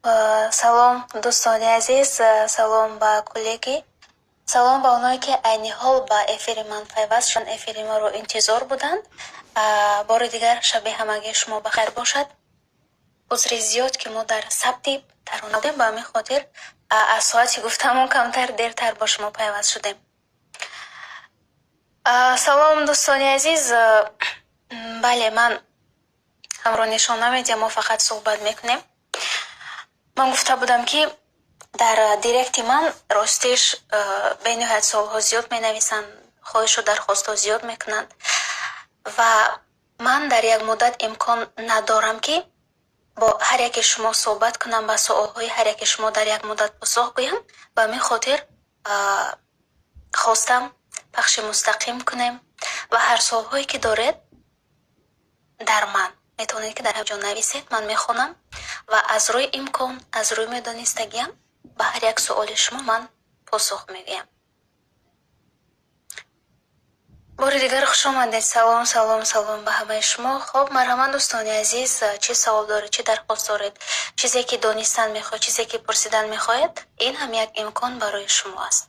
Салом дӯстони азиз, салом ба куллеги, салом ба оное ки айни ҳол ба эфири ман пайваст шуданд, эфири моро интизор буданд. Бори дигар шаби ҳамагии шумо бахайр бошад. узри зиёд ки мо дар сабти тарона будем, ба ҳамин хотир аз соати гуфтамон камтар дертар бо шумо пайваст шудем. Салом дӯстони азиз, бале ман ҳамро нишон намедиҳам, мо фақат суҳбат мекунем. Ман гуфта будам ки дар директи ман ростиш бениҳоят суолҳо зиёд менависанд, хоҳишу дархостҳо зиёд мекунанд ва ман дар як муддат имкон надорам ки бо ҳар яке шумо суҳбат кунам, ба суолҳои ҳар яке шумо дар як муддат посух гӯям. Ба ҳамин хотир хостам пахши мустақим кунем ва ҳар суолҳое ки доред дар ман метавонед ки дар ҳамҷо нависед, ман мехонам ва аз рӯи имкон, аз рӯи медонистагиам ба ҳар як суоли шумо ман посух мегӯям. бори дигар хушомадед. Салом салом салом ба ҳамаи шумо. хоб, марҳамат дӯстони азиз, чӣ савол доред, чӣ дархост доред, чизе ки донистан мехоҳед, чизе ки пурсидан мехоҳед, ин ҳам як имкон барои шумо аст.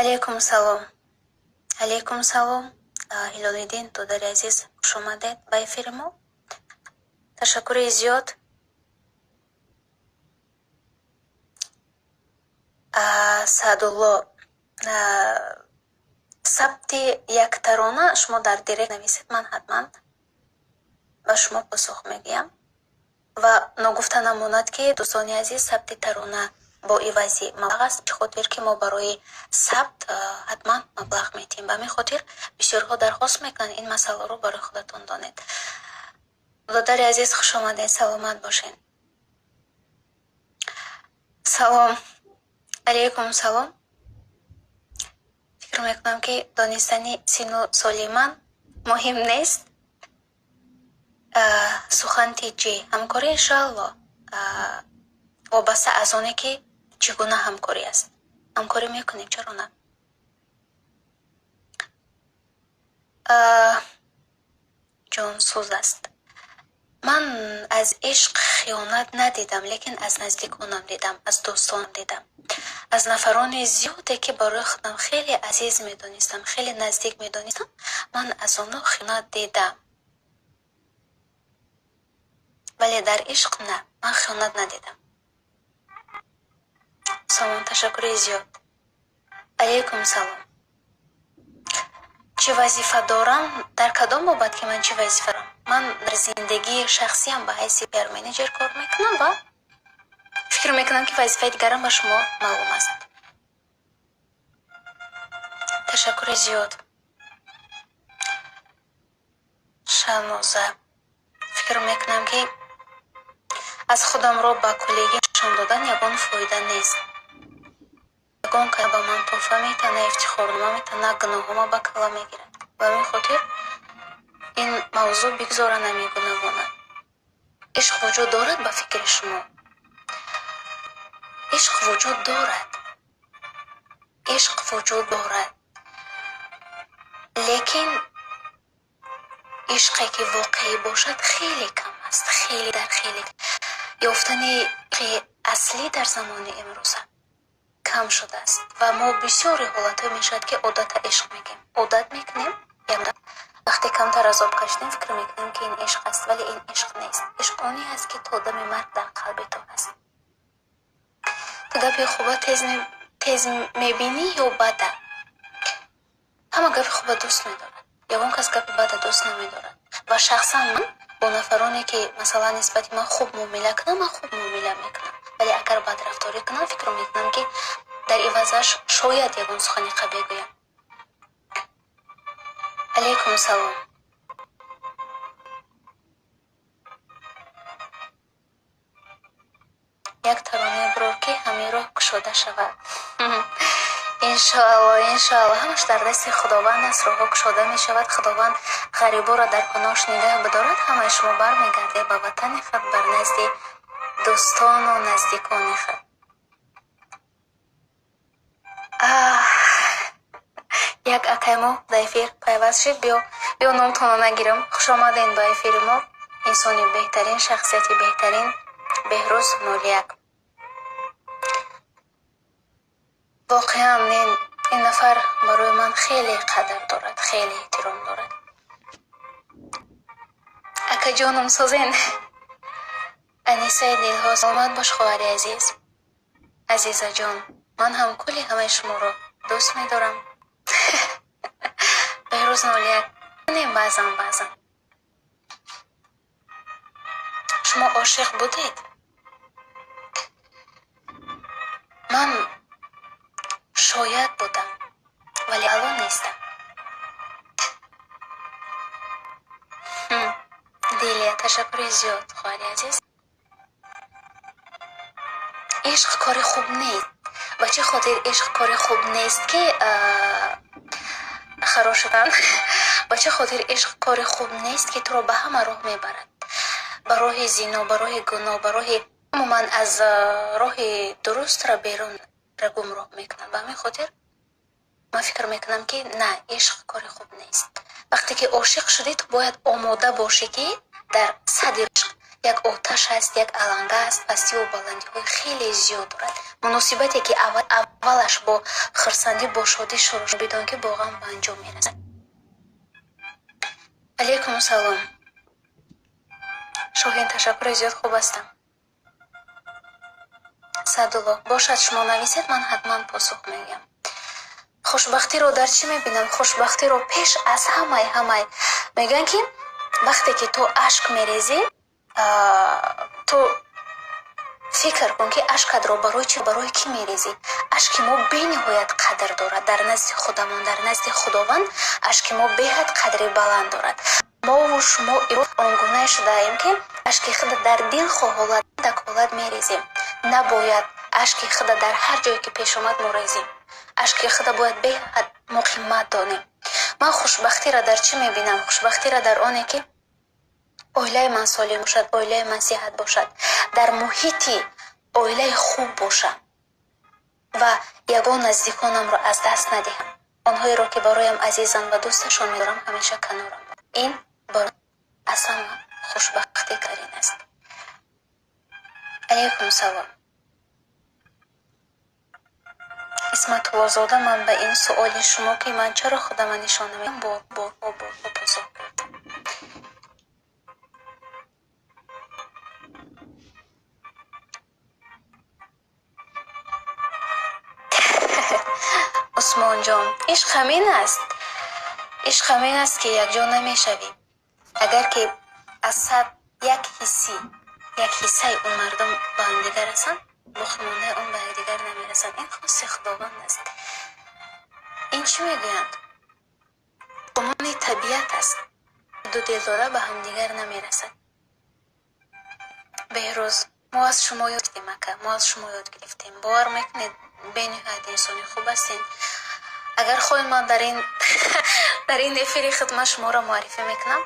алейкум салом. алейкум салом. ҳилолиддин додари азиз, хушомадед ба эфири мо. ташаккури зиёд. Саадулло, сабти як тарона шумо дар директ нависед, ман ҳатман ба шумо посух мегӯям ва ногуфта намонад ки дӯстони азиз, сабти тарона бо ивази маблағ аст, чӣ хотир ки мо барои сабт ҳатман маблағ метиҳем. Ба ҳамин хотир бисёрҳо дархост мекунанд ин масъаларо барои худатон донед. додари азиз, хушомадед, саломат бошед. салом. алейкум салом. фикр мекунам ки донистани сину соли ман муҳим нест. сухан тиҷӣ ҳамкорӣ иншоалло вобаста аз оне ки чӣ гуна ҳамкорӣ аст. ҳамкорӣ мекунем, чаро на. ҷонсӯз аст. ман аз ишқ хиёнат надидам, лекин аз наздиконам дидам, аз дӯстонам дидам, аз нафарони зиёде ки барои худам хеле азиз медонистам, хеле наздик медонистам, ман аз онҳо хиёнат дидам. вале дар ишқ на, ман хиёнат надидам. салом, ташаккури зиёд. алейкум салом. чӣ вазифа дорам? Дар кадом бобат ки ман чӣ вазифа дорам? ман дар зиндагии шахсиям ба ҳайси пиар менеҷер кор мекунам ва фикр мекунам ки вазифаи дигарам ба шумо маълум аст. ташаккури зиёд. шаноза. фикр мекунам ки аз худамро ба куллегӣ нишон додан ягон фоида нест. ягон кас ба ман тӯҳфа метиҳад, на ифтихорнома метиҳад, на гуноҳома ба калла мегирад. ба ҳамин хотир ин мавзӯъ бигзора намегунавонад. ишқ вуҷуд дорад ба фикри шумо. ишқ вуҷуд дорад. ишқ вуҷуд дорад. лекин ишқе ки воқеӣ бошад хеле кам аст. хеле дар хеле ёфтани аслӣ дар замони имрӯза кам шудааст ва мо бисёри ҳолатҳое мешавад ки одата ишқ мегӯем. одат мекунем, вақте камтар аз об кашидем фикр мекунем ки ин ишқ аст, вале ин ишқ нест. ишқ оне аст ки то дами марг дар қалби то аст. ту гапи хуба тез мебинӣ ё бада? ҳама гапи хуба дӯст медорад. ягон кас гапи бада дӯст намедорад. ва шахсан ман бо нафароне ки масалан нисбати ман хуб муомила кунам, ман хуб муомила мекунам. вале агар бадрафторӣ кунам, фикр мекунам ки дар ивазаш шояд ягон сухани қабеҳ гӯям. алейкум салом. як таронаи бирор ки ҳамин роҳ кушода шавад. иншоалло, иншоалло. ҳамаш дар дасти худованд аст. роҳҳо кушода мешавад. худованд ғариборо дар паноҳш нигоҳ бидорад. ҳамаи шумо бармегардед ба ватани худ, бар назди дӯстону наздикони худ. як акай мо дар эфир пайваст шид. биё номтонро нагирам. хушомаден ба эфири мо. инсони беҳтарин, шахсияти беҳтарин Беҳрӯз Нолияк. воқеан ин нафар барои ман хеле қадр дорад, хеле эҳтиром дорад. акаҷоном созен. анисаи дилҳо, омад бош ховари азиз. азизаҷон, ман ҳам кулли ҳамаи шуморо дӯст медорам. Беҳрӯз Нолияк. баъзан шумо ошиқ будед? ман шояд будам, вале алон нестам. дилия, ташаккури зиёд хоҳари азиз. ишқ кори хуб нест. ба чӣ хотир ишқ кори хуб нест ки харош шудан? ба чӣ хотир ишқ кори хуб нест ки туро ба ҳама роҳ мебарад? ба роҳи зино, ба роҳи гуноҳ, ба роҳи умуман аз роҳи дурустро берун гумроҳ мекунад. ба ҳамин хотир ман фикр мекунам ки на, ишқ кори хуб нест. вақте ки ошиқ шудӣ, ту бояд омода бошӣ ки дар садри ишқ як оташ аст, як аланга аст, пастиву баландиҳои хеле зиёд дорад. муносибате ки аввалаш бо хурсандӣ, бо шодӣ шурӯъ шуд, бидон ки бо ғам ба анҷом мерасад. алейкум салом. шоҳин, ташаккури зиёд, хуб ҳастам. садулло, бошад шумо нависед, ман ҳатман посух мегӯям. хушбахтиро дар чӣ мебинам? хушбахтиро пеш аз ҳамаи мегӯянд ки вақте ки ту ашк мерезӣ, ту фикр кун ки ашкатро барои чӣ, барои кӣ мерезӣ. ашки мо бениҳоят қадр дорад дар назди худамон, дар назди худованд. ашки мо беҳад қадри баланд дорад. мову шумо имрӯз он гуна шудаем ки ашки худа дар дил хоҳолад даколад мерезем. набояд ашки худа дар ҳар ҷое ки пеш омад мо резем. ашки худа бояд беҳад мо қимат донем. ман хушбахтиро дар чӣ мебинам? хушбахтиро дар оне ки оилаи ман солим бошад, оилаи ман сеҳат бошад, дар муҳити оилаи хуб бошам ва ягон наздиконамро аз даст надиҳам. онҳоеро ки бароям азизанд ва дӯсташон медорам, ҳамеша канорам. ин барои аз ҳама хушбахти карин аст. алейкум салом. исматуллозода, ман ба ин суоли шумо ки ман чаро худамро нишон намедиҳам борҳо посух додам. усмонҷон, ишқ ҳамин аст. ишқ ҳамин аст ки якҷо намешавӣ. агар ки аз сад як ҳиссаи он мардум ба ҳамдигар ҳастанд, боқимондаи он ба якдигар намерасанд. ин хоси худованд аст. ин чӣ мегӯянд? қонуни табиат аст. ду дилдора ба ҳамдигар намерасад. беҳрӯз, мо аз шумо ёд гирифтем ака, мо аз шумо ёд гирифтем. бовар мекунед бениҳоят инсони хуб ҳастем. агар хоҳед, ман дар ин эфири хидмат шуморо муаррифӣ мекунам.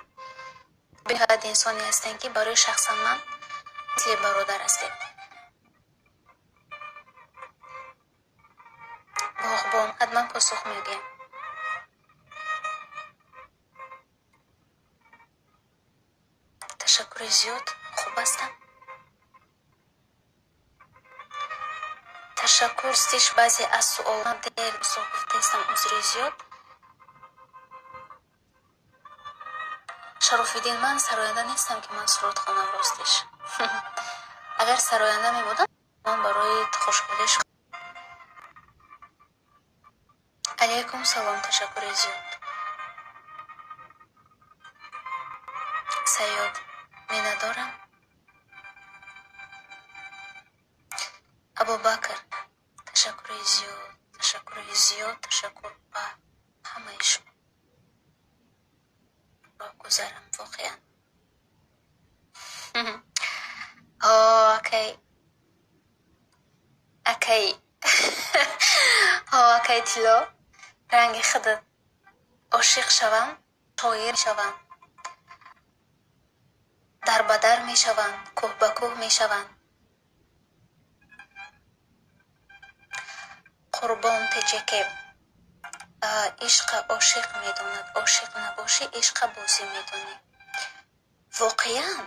бениҳоят инсоне ҳастем ки барои шахсан ман мисли бародар ҳастем. боғбон, ҳатман посух мегӯям. ташаккури зиёд, хуб ҳастам. ташаккур стиш баъзе аз суолам дер посух гуфтаистам, узри зиёд. шарофиддин, ман сароянда нестам ки ман суродхонам ростиш. агар сароянда мебудам, ман барои хушҳолӣ. алейкум салом, ташаккури зиёд. саёд, миннатдорам. абубакр, ташаккури зиёд, ташаккур ба ҳамаи шумо. роҳгузарам воқеан. акай тилло, ранги худат ошиқ шавам, шоир шавам, дар ба дар мешаванд, кӯҳ ба кӯҳ мешаванд. қурбон течеке عشق عاشق میداند، عاشق نباشی عشق بازی میدانی. واقعا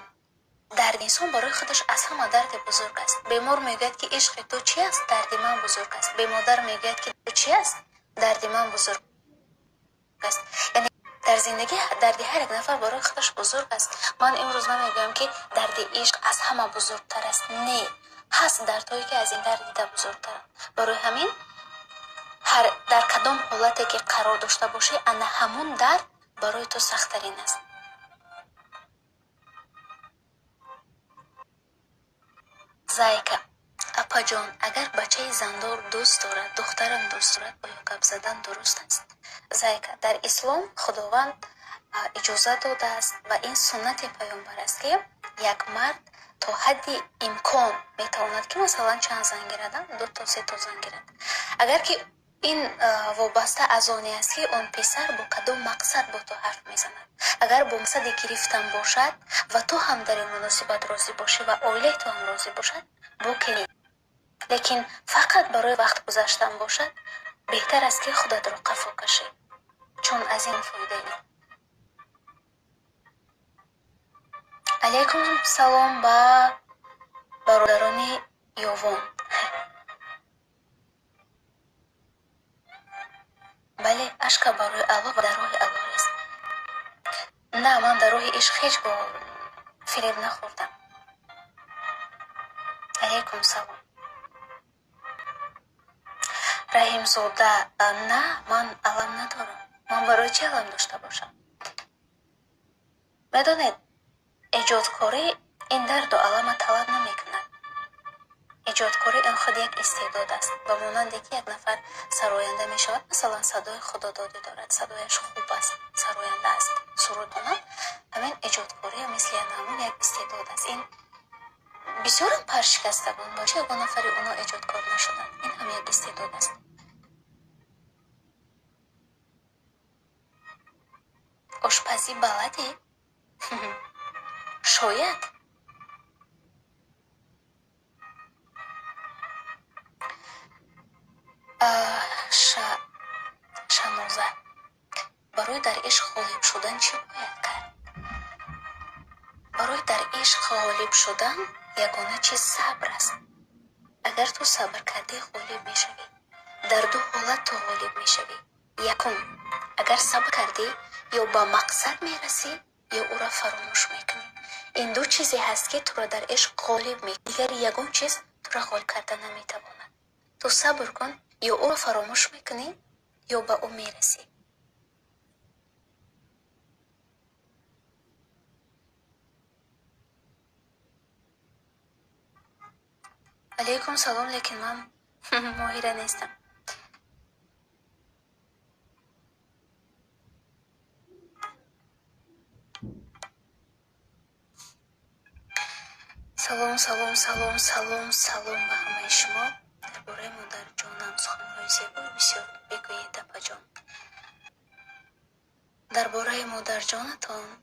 درد انسان برای خودش از همه درد بزرگ است. بیمار میگوید که عشق تو چی است؟ درد من بزرگ است. به مادر میگوید که تو چی است؟ درد من بزرگ است. یعنی در زندگی درد هر یک نفر برای خودش بزرگ است. من امروز نمیگویم که درد عشق از همه بزرگتر است، نه، هست دردهایی که از این درد دیده بزرگتر. برای همین در کدام حالتی که قرار داشته باشی انا همون درد برای تو سخت‌ترین است. زایکا اپا جان، اگر بچه زندار دوست دارد، دخترم دوست دارد، با گپ زدن درست است. زایکا در اسلام خداوند اجازه داده است و این سنت پیامبر است که یک مرد تا حد امکان میتواند که مثلا چند زن گیرد، 2 تا 3 تا زن گیرد. اگر که این وابسته از آنی است که آن پسر با کدام مقصد با تو حرف میزند. اگر با مقصد گرفتن باشد و تو هم در این مناسبت راضی باشی و عائله تو هم راضی باشد بکنی، لیکن فقط برای وقت گذاشتن باشد بهتر است که خودت را قفا کشی، چون از این فایده نیست. علیکم سلام با برادران یوون. بله، اشک برای الله و در راه الله است. نه، من در راه عشق هیچ با فریب نخوردم. علیکم سلام. رحیم زاده، نه، من علم ندارم. من برای چه علم داشته باشم؟ بدانید ایجادکاری این درد و علم طلب نمی کند. ایجادکاری این خود یک استعداد است و مانند که یک نفر سراینده می شود، مثلا صدای خدادادی دارد، صدایش خوب است، سراینده است، سرود داند. همین ایجادکاری مثل نمون یک استعداد است. این بسیار پرشکسته بود باشه یک نفر اونا ایجادکار نشدند. این هم یک استعداد است. آشپزی بلدی؟ شاید. شنوزه، برای در عشق غالب شدن چی باید کرد؟ برای در عشق غالب شدن یگانه چیز صبر است. اگر تو صبر کردی غالب می شوی. در 2 حالت تو غالب می شوی. یکم، اگر صبر کردی یا با مقصد می رسی یا او را فراموش می کنی. این 2 چیزی هست که تو را در عشق غالب می. دیگر یگان چیز تو را غالب کردن نمی تواند. تو صبر کن، یا او را فراموش می کنی یا با او می رسی. علیکم سلام، لیکن من ماهره نیستم. سلام سلام سلام سلام سلام به همه شما. درباره مادر جانم سخنهای زیبا بسیار بگویید اپا جان. درباره مادر جانتان،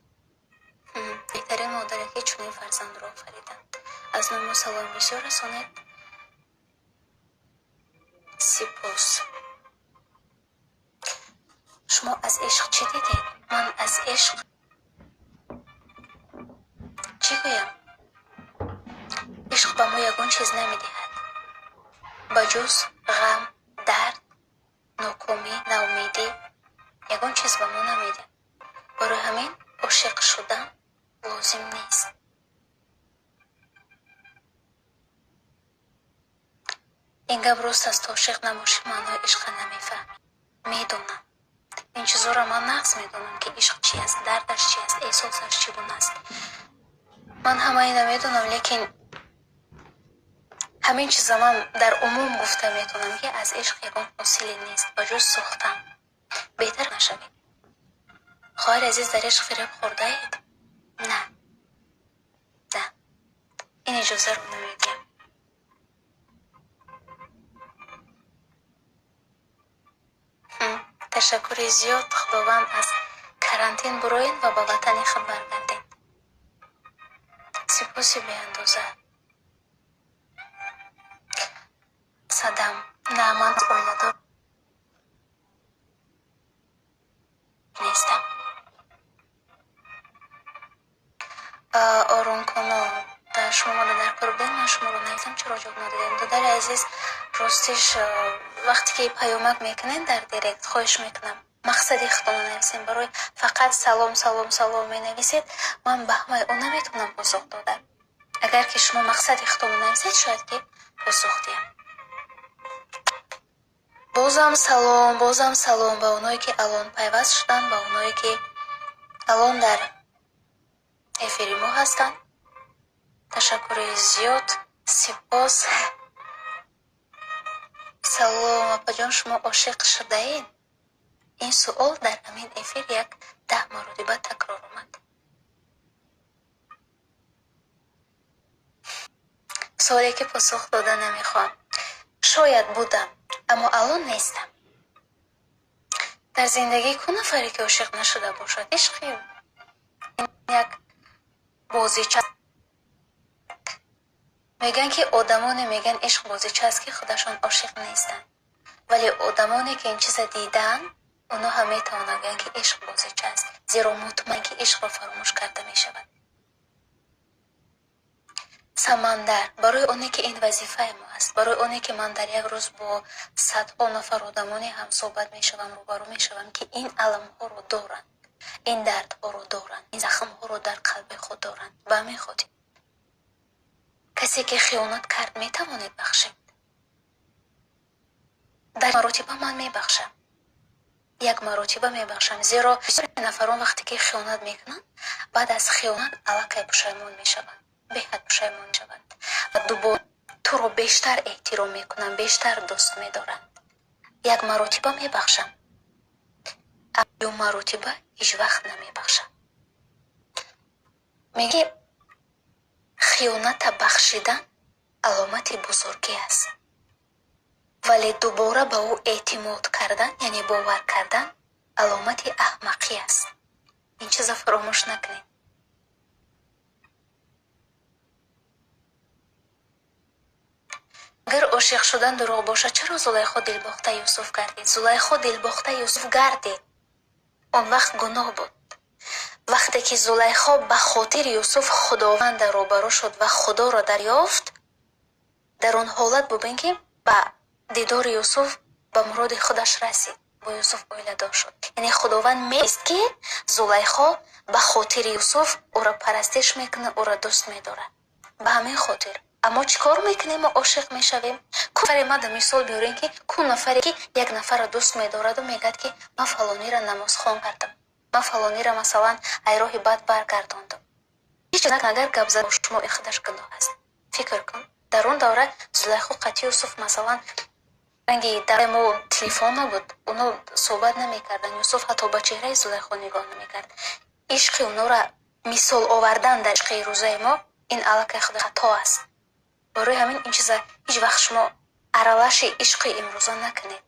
بهترین مادری که چنین فرزند را آفریدند. از من سلام بسیار رسانید. سپاس. شما از عشق چی دیدید؟ من از عشق چی گویم؟ عشق به ما یگان چیز نمیدهد بجز غم، درد، ناکامی، ناامیدی. یگان چیز به ما نمیده. برای همین عاشق شدن لازم نیست. این گپ راست است. عاشق نباشی معنای عشق نمیفهمی. میدونم این چیزا را من نقص میدونم که عشق چی است، دردش چی است، احساسش چگونه است. من همه اینا میدونم، لیکن همین چیزا من در عموم گفته میتونم که از عشق یگان حاصلی نیست بجز سوختن. بهتر نشوید. خواهر عزیز، در عشق فریب خورده اید؟ نه، این اجازه رو نمیدیم. تشکر زیاد. خداوند از کرانتین بروین و با وطن خود برگردین. سپاسی بی اندازه. صدم، نه، من اویدار آرون کنو در شما ماده در کار بودین من شما رو نیزم چرا جواب ندادیم دادر عزیز راستش وقتی که پیامک میکنین در دایرکت خواهش میکنم مقصدی خودتون نویسین برای فقط سلام سلام سلام می نویسید من به همه اون نمیتونم پاسخ دادم اگر که شما مقصدی خودتون نویسید شاید که پاسخ دیم بازم سلام به اونایی که الان پیوست شدن به اونایی که الان در افیری ما هستن تشکر زیاد سپاس سلام اپا جان شما عاشق شده این این سوال در همین افیر یک 10 مرتبه تکرار اومد سوالی که پاسخ داده نمیخوام شاید بودم اما الان نیستم در زندگی کو نفری که عاشق نشده باشد عشقی این یک بازیچه میگن که آدمانی میگن عشق بازیچه است که خودشان عاشق نیستن ولی آدمانی که این چیز دیدن اونا هم میتوانند بگن که عشق بازیچه است زیرا مطمئن که عشق را فراموش کرده میشود سمندر برای اونی که این وظیفه ما است برای اونی که من در یک روز با صدها نفر آدمانی هم صحبت میشوم روبرو میشوم که این علم ها رو دارند این درد ها رو دارند این زخم ها رو در قلب خود دارند به همین خاطر کسی که خیانت کرد میتوانید بخشید در مراتب من میبخشم یک مراتب میبخشم زیرا بسیاری نفران وقتی که خیانت میکنند بعد از خیانت الکی پشیمان میشوند بهت پشیمان میشوند و دوباره تو رو بیشتر احترام میکنند بیشتر دوست میدارند یک مراتب میبخشم اما دو مراتب هیچ وقت نمیبخشم میگه خیانت بخشیدن علامت بزرگی است ولی دوباره به او اعتماد کردن یعنی باور کردن علامت احمقی است این چیز فراموش نکنید اگر عاشق شدن دروغ باشد چرا زلیخا دلباخته یوسف گردید زلیخا دلباخته یوسف گردید اون وقت گناه بود وقتی که زلیخا به خاطر یوسف خداوند روبرو شد و خدا را دریافت در اون حالت ببین که به دیدار یوسف به مراد خودش رسید با یوسف اویله‌دار شد یعنی خداوند میست که زلیخا به خاطر یوسف او را پرستش میکنه او را دوست میداره به همین خاطر اما چیکار میکنیم ما عاشق میشویم نفر ما در مثال بیاریم که کون نفری که یک نفر را دوست میدارد و میگد که من فلانی را نماز خوان کردم من فلانی را مثلا ای راه بد برگرداندم هیچ نکن اگر گپ زد شما خودش گناه است فکر کن در اون دوره زلیخا قطعی یوسف مثلا رنگی در ما تلفن نبود اونو صحبت نمیکردن یوسف حتی با چهره زلیخا نگاه نمیکرد عشق اونو را مثال آوردن در عشق روزه ما این الک خود خطا است برای همین این چیزا هیچ وقت شما ارالش عشق امروزه نکنید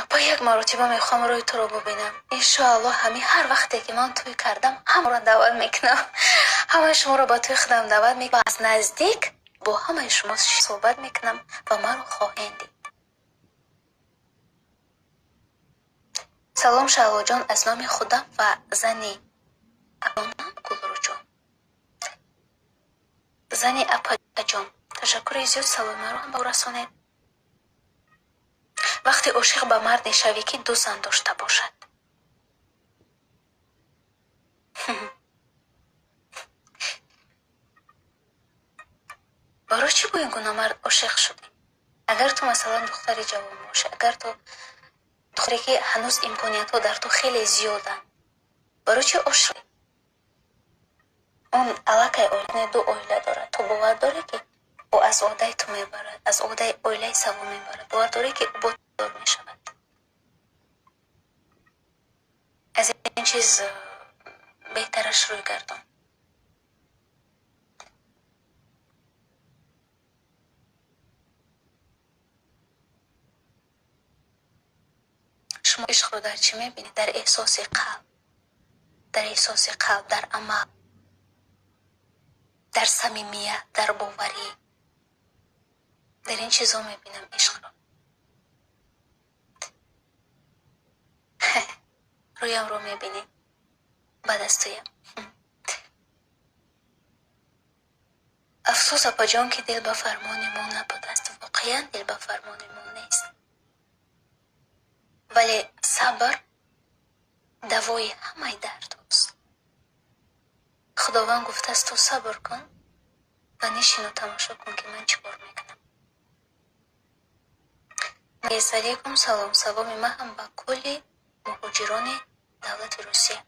با یک مرتبه میخوام روی تو رو ببینم انشاءالله همین هر وقتی که من توی کردم همه را دعوت میکنم همه شما را با توی خودم دعوت میکنم از نزدیک با همه شما صحبت میکنم و من رو خواهید دید سلام شهلا جان از نام خودم و زنی اپانم گلرو جان زنی اپا جان تشکر زیاد سلام رو هم برسانید وقتی عاشق به مرد نشوی که دو زن داشته باشد برای چی با این گونه مرد عاشق شدی اگر تو مثلا دختری جوان باشه اگر تو دختری که هنوز امکانیت ها در تو خیلی زیادن برای چی عاشق اون علاقه اویله دو اویله داره تو باور داری که او از عهده تو میبرد از عهده اویله سوم میبرد باور داری که او با دار میشود از این چیز بهترش روی گردان شما عشق رو در چی میبینید در احساس قلب در احساس قلب در عمل در صمیمیت در باوری در این چیزا میبینم عشق رو رویم رو میبینید ба дастуям. афсӯс апаҷон ки дил ба фармони мо набудааст. воқеан дил ба фармони мо нест, вале сабр давои ҳамаи дардҳост. худованд гуфтааст ту сабр кун ва нишину тамошо кун ки ман чӣ кор мекунам. алейкум салом. саломи ман ҳам ба кулли муҳоҷирони давлати Русия.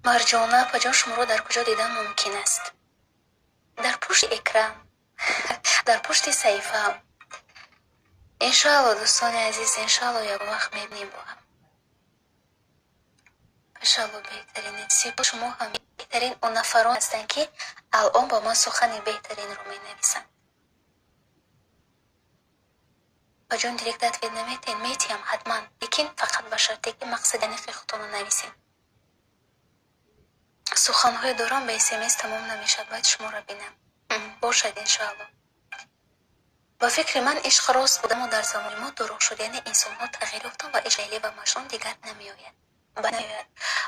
марҷона апаҷон, шуморо дар куҷо дидан мумкин аст? дар пушти экран, дар пушти саҳифаам. иншоалло дӯстони азиз, иншоалло як вақт мебинем бо ҳам. иншоалло беҳтарин сипо шумо ҳам беҳтарин он нафарон ҳастанд ки алон ба ман сухани беҳтаринро менависанд. баҷон директ ответ наметиҳед? метиҳам ҳатман, лекин фақат ба шарте ки мақсади нихи худтонро нависед. суханҳое дорам ба смс тамом намешад, бояд шуморо бинам. бошад иншоалло. ба фикри ман ишқ рост будаму дар замони мо дуруғ шуд, яъне инсонҳо тағйир ёфтанд ва ишқ лейлӣ ва маҷнун дигар намеояд.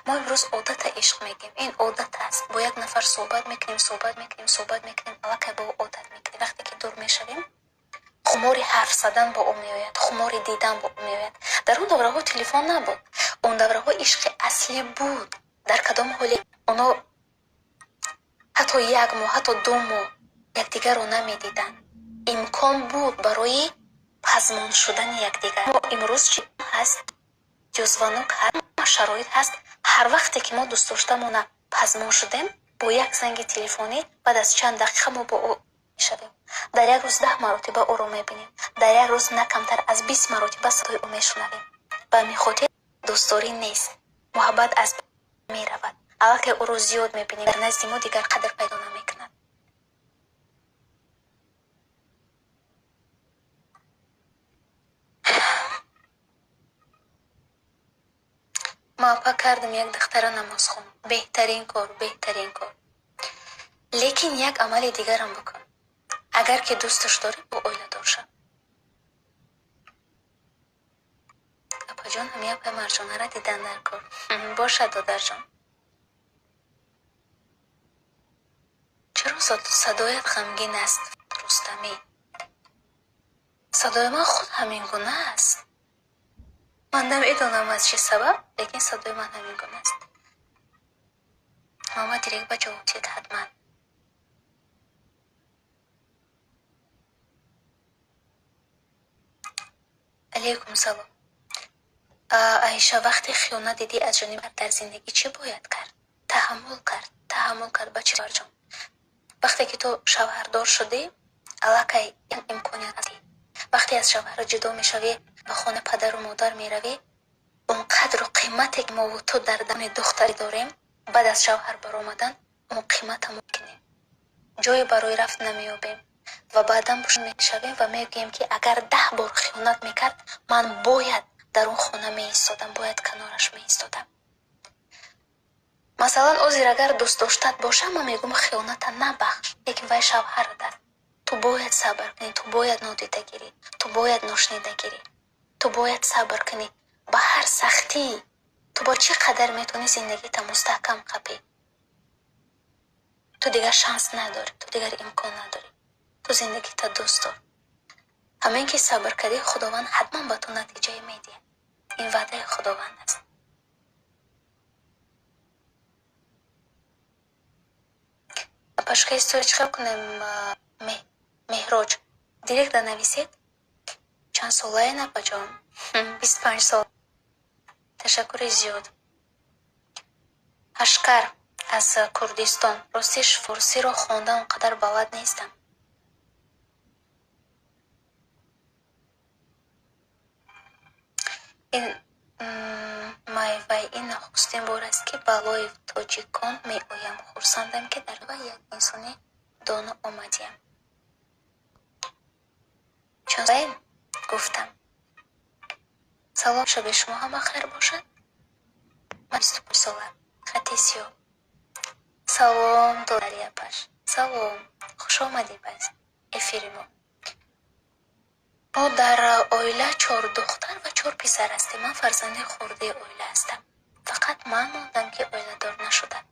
мо имрӯз одата ишқ мегӯем. ин одат аст. бо як нафар суҳбат мекунем, аллакай ба ӯ одат мекунем. вақте ки дур мешавем, хумори ҳарф задан ба ӯ меояд, хумори дидан ба ӯ меояд. дар он давраҳо телефон набуд. он давраҳо ишқи аслӣ буд. дар кадом ҳоле онҳо ҳатто як моҳ, ҳатто 2 моҳ якдигарро намедиданд. имкон буд барои пазмон шудани якдигар. мо имрӯз чӣ ҳаст? ҷузванок ҳаст, шароит ҳаст. ҳар вақте ки мо дӯстдоштамона пазмон шудем, бо як занги телефонӣ баъд аз чанд дақиқа мо бо ӯ мешавем. дар як рӯз 10 маротиба ӯро мебинем. дар як рӯз на камтар аз 20 маротиба садои ӯ мешунавем. ба ҳамин хотир дӯстдорӣ нест. муҳаббат аз меравад. аллакай ӯро зиёд мебинем, дар назди мо дигар қадр пайдо намекунад. муваффақ кардам як духтара намозхон. беҳтарин кор. лекин як амали дигарам бикун. агар ки дӯсташ дорӣ, бо оиладор шав. апаҷон ҳамияпай марҷонара дидан дар кор. бошад додарҷон. чаро садоят ғамгин аст рустамӣ? садои ман худ ҳамин гуна аст. ман намедонам аз чӣ сабаб, лекин садои ман ҳамин гуна аст. мама директ ба ҷавоб дид ҳатман. алейкум салом. аиша, вақте хиёнат дидӣ аз ҷониби дар зиндагӣ чӣ бояд кард? таҳаммул кард бачи барҷон. вақте ки ту шавҳардор шудӣ, аллакай имконият ҳасти. вақте аз шавҳар ҷудо мешавӣ, ба хонаи падару модар меравӣ, он қадру қимате ки мо ту дар дамони духтарӣ дорем, баъд аз шавҳар баромадан он қимата мекунем. ҷое барои рафт намеёбем ва баъдан пушт мешавем ва мегӯем ки агар 10 бор хиёнат мекард, ман бояд дар он хона меистодам, бояд канораш меистодам. масалан озир агар дӯст доштат бошам, ман мегӯям хиёната набахш, лекин вай шавҳарат аст. ту бояд сабр кунӣ, ту бояд нодида гирӣ, ту бояд ношнида гирӣ, ту бояд сабр кунӣ. ба ҳар сахтӣ ту бо чӣ қадар метавонӣ зиндагита мустаҳкам қабӣ. ту дигар шанс надорӣ, ту дигар имкон надорӣ. ту зиндагита дӯст дор. ҳамин ки сабр кардӣ, худованд ҳатман ба ту натиҷае медиҳад. ин ваъдаи худованд аст. пашка история чиқар кунем? меҳроҷ директ данависед. чанд солаен апаҷон? 25 сол. ташаккури зиёд. ашкар аз Курдистон. ростиш форсиро хонда он қадар балад нестам. ин майвай ин нахустин бор аст ки балои тоҷикон меоям. хурсандам ки дар ва як инсони доно омадиям. чунзайн гуфтам. салом, шаби шумо ҳама хайр бошад. ман 25 сола. хати сиёҳ. салом додарияпаш. салом, хуш омадӣ ба эфири мо. мо дар оила 4 духтар ва 4 писар ҳастем. ман фарзанди хурдии оила ҳастам. фақат ман мондам ки оиладор нашудам.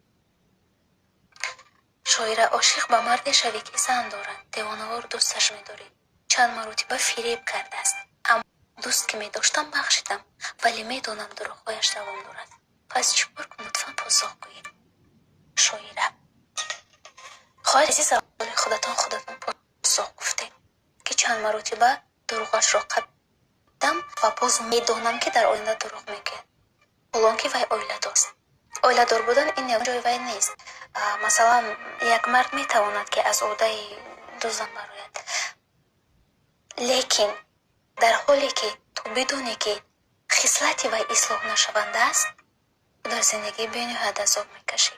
шоира ошиқ ба марде шавӣ ки зан дорад, девонавор дӯсташ медорид. чанд маротиба фиреб кардааст, аммо дӯст ки медоштам бахшидам, вале медонам дурӯғҳояш давом дорад. пас чӣ кор кунам? лутфан посух гӯед. шоира: хоҳари азиз, аввали худатон посух гуфтед ки чанд маротиба дурӯғашро қабулдам ва боз медонам ки дар оянда дурӯғ мегӯяд, ҳолон ки вай оиладорст. оиладор будан ин ягон ҷои вай нест. масалан, як мард метавонад ки аз одаи ду зан барояд, лекин дар ҳоле ки ту бидонӣ ки хислати вай ислоҳ нашаванда аст, дар зиндагӣ бениҳоят азоб мекашӣ.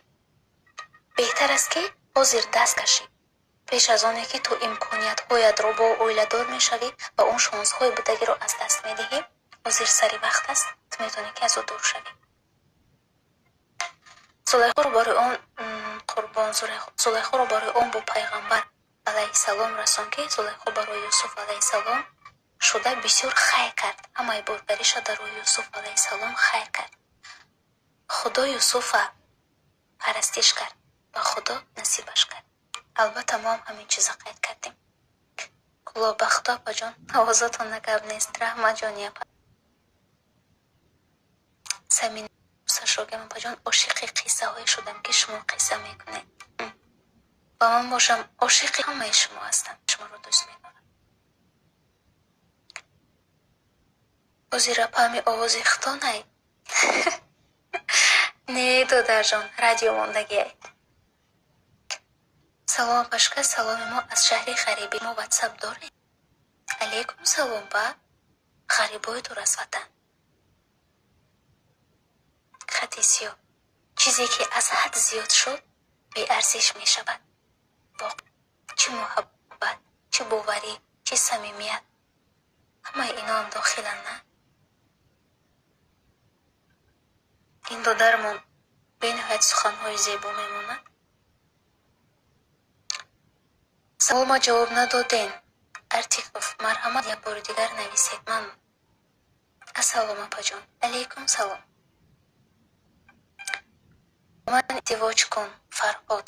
беҳтар аст ки ҳозир даст кашӣ, пеш аз оне ки ту имкониятҳоятро бо оиладор мешавӣ ва он шонсҳои будагиро аз даст медиҳӣ. ҳозир сари вақт аст, ту метавонӣ ки аз ӯ дур шавӣ. зулайхоро барои он бо пайғамбар алайҳиссалом расон ки зулайхо барои юсуф алайҳиссалом шуда бисёр хайр кард. ҳамаи боргариша дар роҳи юсуф алайҳиссалом хайр кард. худо юсуфа парастиш кард ва худо насибаш кард. албатта мо ҳам ҳамин чиза қайд кардем. гулобахто апаҷон, овозатон нагап нест. раҳмат ҷони апа. самина сашогам апаҷон, ошиқи қиссаҳое шудам ки шумо қисса мекунед. ва ман бошам ошиқи ҳамаи шумо ҳастам. шуморо дӯст медорам. озира пами овози хитонай. не додарҷон, радио мондагиай. салом пашка, саломи мо аз шаҳри ғарибӣ. мо ватсап дорем? алейкум салом ба ғарибои дур аз ватан. хати сиёҳ. чизе ки аз ҳад зиёд шуд беарзиш мешавад. чӣ муҳаббат, чӣ боварӣ, чӣ самимият, ҳамаи иноам дохиланд, на? ин додармон бениҳоят суханҳои зебо мемонад. саволма ҷавоб надоден. артиков, марҳамат, як бори дигар нависед. ман ассалом апаҷон. алейкум салом. ман издивоҷ кун, Фарҳод.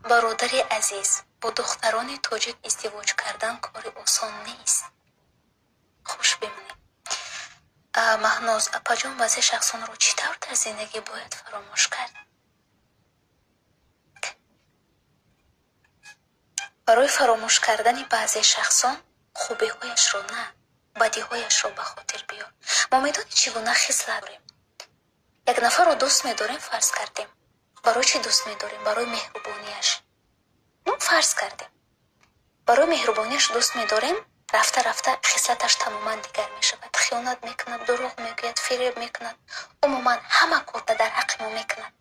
бародари азиз, бо духтарони тоҷик издивоҷ кардан кори осон нест. хуш бимонед. маҳноз апаҷон, баъзе шахсонро чӣ тавр дар зиндагӣ бояд фаромӯш кард? барои фаромӯш кардани баъзе шахсон хубиҳояшро на, бадиҳояшро ба хотир биёр. мо медонем чӣ гуна хислат дорем. як нафарро дӯст медорем, фарз кардем. барои чӣ дӯст медорем? барои меҳрубонияш. фарз кардем. барои меҳрубонияш дӯст медорем. рафта рафта хислаташ тамоман дигар мешавад. хиёнат мекунад, дурӯғ мегӯяд, фиреб мекунад, умуман ҳама корда дар ҳаққи мо мекунад.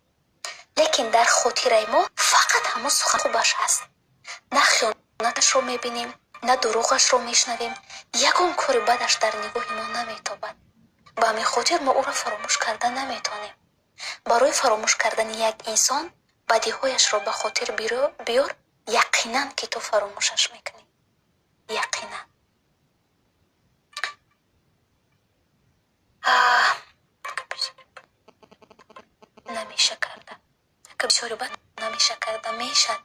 лекин дар хотираи мо фақат ҳамон сухан хубаш ҳаст. на хиёнаташро мебинем, на дурӯғашро мешнавем. ягон кори бадаш дар нигоҳи мо наметобад. ба ҳамин хотир мо ӯро фаромӯш карда наметонем. барои фаромӯш кардани як инсон бадиҳояшро ба хотир биёр. яқинан ки ту фаромӯшаш мекунӣ. яқинан. намеша карда. бисёри бад намеша карда.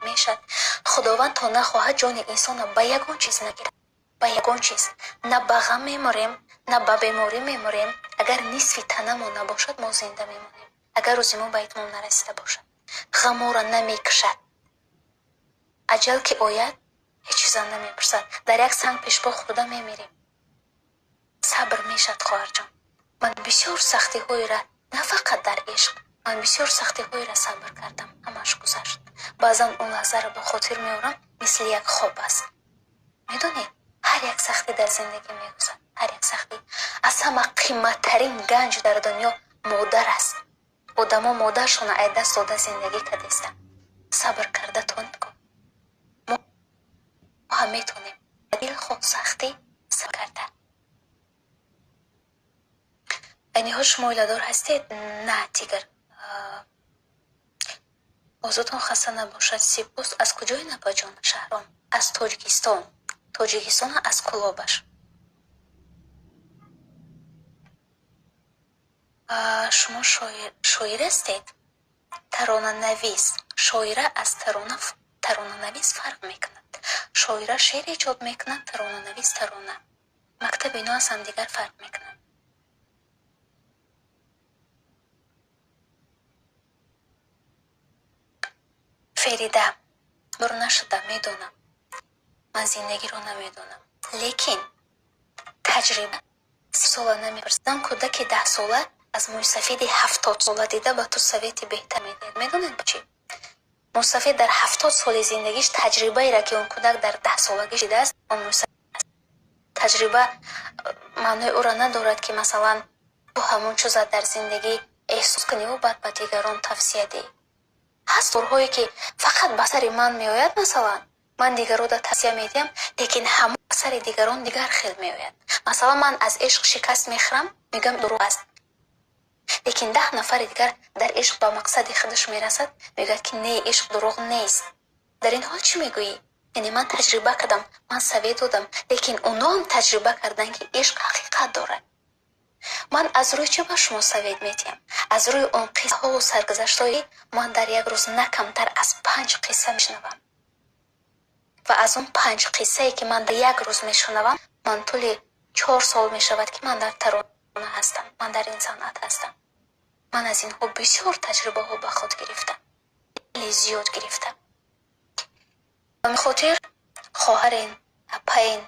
мешад. худованд то нахоҳад ҷони инсона ба ягон чиз нагирад. ба ягон чиз. на ба ғам меморем, на ба беморӣ меморем. агар нисфи танамон набошад, мо зинда мемонем. агар рӯзи мо ба итмом нарасида бошад. ғам моро намекушад. аҷал ки ояд, ҳеҷ чиза намепурсад. дар як санг пешбо хӯрда мемирем. сабр мешад, хоҳарҷон. ман бисёр сахтиҳоеро, на фақат дар ишқ, ман бисёр сахтиҳоеро сабр кардам. ҳамаш гузашт. баъзан он лаҳзаро ба хотир меорам, мисли як хоб аст. медонед, ҳар як сахтӣ дар зиндагӣ мегузарад. ҳар як сахтӣ. аз ҳама қимматтарин ганҷ дар дунё модар аст. одамо модаршона ай даст дода зиндагӣ кардестанд. сабр карда тонед кун. мо ҳам метонем. дил худ сахтӣ сабр карда. айниҳол шумо оиладор ҳастед? на, тигр. озотон хаста набошад. сипос. аз куҷои напаҷон? шаҳром. аз тоҷикистон. тоҷикистон аз кулобаш. шумо шоир ҳастед? таронанавис. шоира аз таронанавис фарқ мекунад. шоира шеър эҷод мекунад, таронанавис тарона. мактаб ино аз ҳамдигар фарқ мекунад. ферида: бур нашуда, медонам. ман зиндагиро намедонам. лекин таҷриба сола намепурсам. кӯдаки 10 сола аз мӯйсафиди 70 сола дида ба ту совети беҳтар медиҳад. медонед чӣ? мӯйсафид дар 70 соли зиндагиш таҷрибаеро ки он кӯдак дар 10 солагиш дидааст, он мӯйсафид таҷриба маънои ӯро надорад ки масалан ту ҳамон чиза дар зиндагӣ эҳсос кунӣ ва баъд ба дигарон тавсия диҳӣ. ҳаст торҳое ки фақат ба сари ман меояд, масалан ман дигарона тавсия медиҳам, лекин ҳамон ба сари дигарон дигар хел меояд. масалан ман аз ишқ шикаст мехӯрам, мегӯям дурӯғ аст, лекин 10 нафари дигар дар ишқ ба мақсади худаш мерасад, мегӯяд ки не, ишқ дурӯғ нест. дар ин ҳол чӣ мегӯӣ? яъне ман таҷриба кардам, ман савед додам, лекин онҳо ҳам таҷриба карданд ки ишқ ҳақиқат дорад. ман аз рӯи чӣ ба шумо савед медиҳам? аз рӯи он қиссаҳову саргузаштҳое ман дар як рӯз на камтар аз 5 қисса мешунавам. ва аз он 5 қиссае ки ман дар як рӯз мешунавам, ман тӯли 4 сол мешавад ки ман дар тарона ҳастам, ман дар ин санъат ҳастам. ман аз инҳо бисёр таҷрибаҳо ба худ гирифтам, хеле зиёд гирифтам. ба хотир хоҳарен, апаен,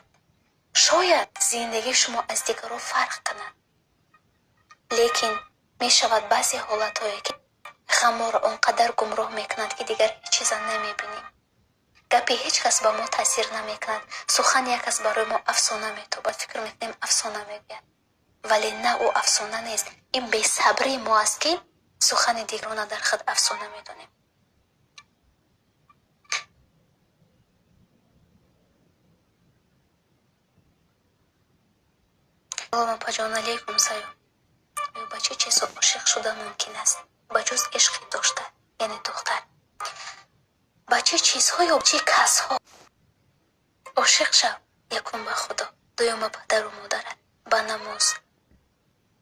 шояд зиндагии шумо аз дигарҳо фарқ кунад, лекин мешавад баъзе ҳолатҳое ки ғамморо он қадар гумроҳ мекунад ки дигар ҳеҷ чиза намебинем. гапи ҳеҷ кас ба мо таъсир намекунад. сухани як кас барои мо афсона метобад, фикр мекунем афсона мегӯяд, вале на, ӯ афсона нест. ин бесабрии мо аст ки сухани дигарона дар худ афсона медонем. салом апаҷон, алейкум салом. ба чӣ чизо ошиқ шуда мумкин аст ба ҷуз ишқи дошта, яъне духтар? ба чӣ чизҳо ё чӣ касҳо ошиқ шав? якум ба худо, дуюм ба падару модарат, ба намоз,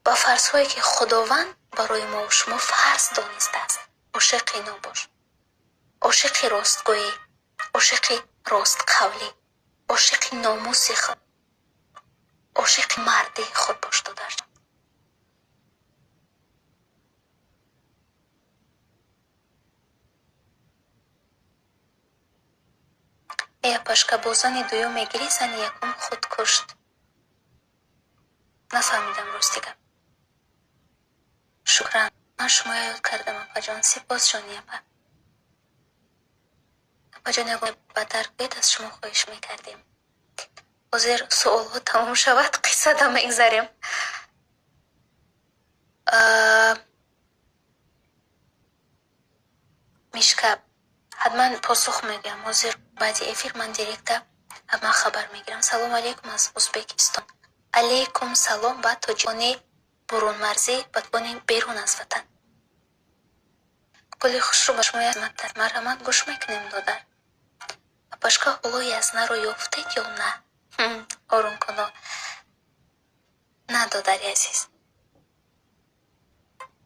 ба фарзҳое ки худованд барои мо шумо фарз донистааст. ошиқ ино бош. ошиқи ростгӯӣ, ошиқи ростқавлӣ, ошиқи номуси худ, ошиқи марди худ бош додар. япашка бо зани дуюм мегирӣ, зани якум худ кушт. нафаҳмидам рости гап. шукран, ман шумо ёд кардам апаҷон. сипос ҷон япа. апаҷон ягон ба дарк бед аз шумо хоҳиш мекардем. ҳозир суолҳо тамом шавад, қиссада мегзарем. мишка, ҳатман посух мегӯям. ҳозир баъди эфир ман директа ҳама хабар мегирам. салом алейкум аз узбекистон. алейкум салом ба тоҷикони бурунмарзӣ, батбони берун аз ватан. гули хушрӯ ба шумо язматтар. марҳамат, гӯш мекунем додар. апашка ҳоло язнаро ёфтед ё на? орум куно. на додари азиз,